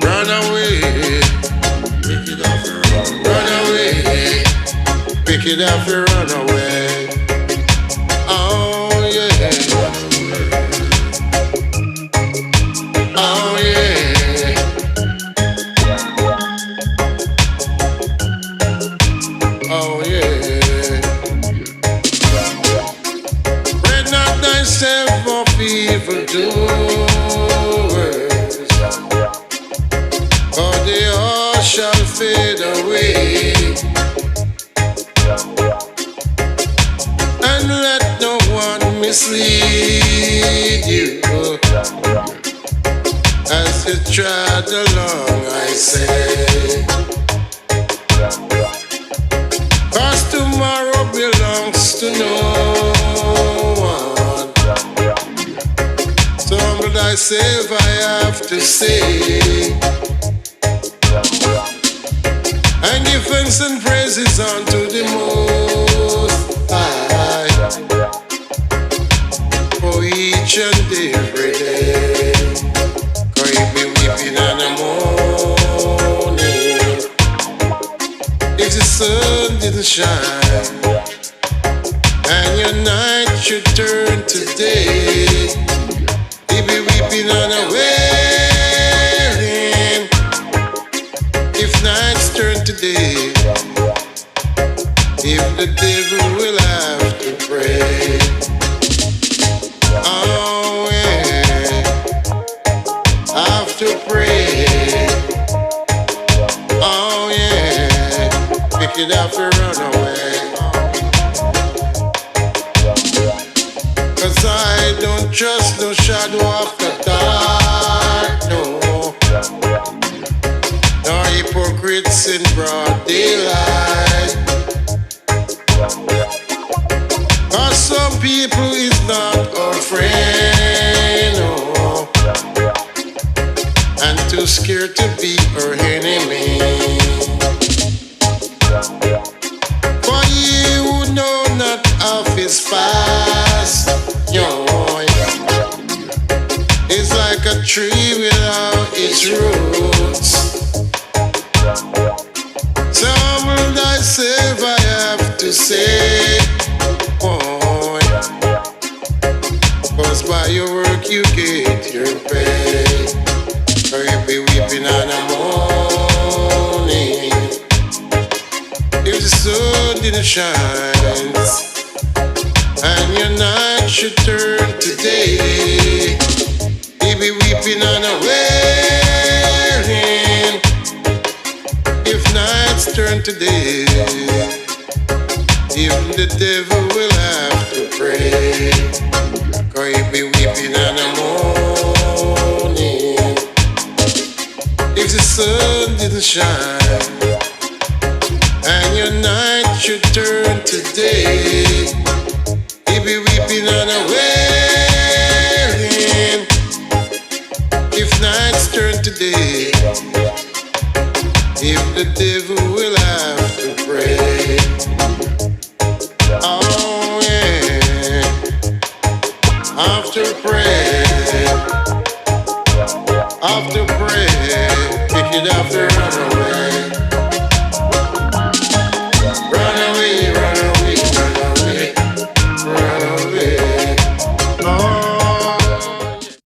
Run away. Pick it up and run away. Pick it up and run away. Oh yeah. Oh yeah. Oh yeah. Fret not thyself of evil doers, for they all shall fade away. And let no one mislead you as you trod along, I say. 'Cause tomorrow belongs to no one. So humble thyself, I have to say, and give thanks and praises unto the Most High for each and every day. 'Cause you be weeping in the morning if the sun didn't shine, and your night should turn to day. You be weeping on a wailing if nights turn to day. If the devil will have to pray. Oh yeah, have to pray. Oh yeah, pick it up and run away. 'Cause I don't trust no shadow of the dark, no. Nor hypocrites in broad daylight. 'Cause some people is not our friend, no, and too scared to be our enemy. For you who know not of his past, yo, it's like a tree without its roots. So humble thyself, I have to say, boy, 'cause by your work you get your pay. Or you be weeping on the morning if the sun didn't shine, and your night should turn to day. You be weeping on a wailing if nights turn to day. Even the devil will have to pray. 'Cause you be weeping on the morning if the sun didn't shine, and your night should turn to day. You be weeping on a wailing if nights turn to day. If the devil will have to pray. Oh yeah, after pray, pick it up and run away.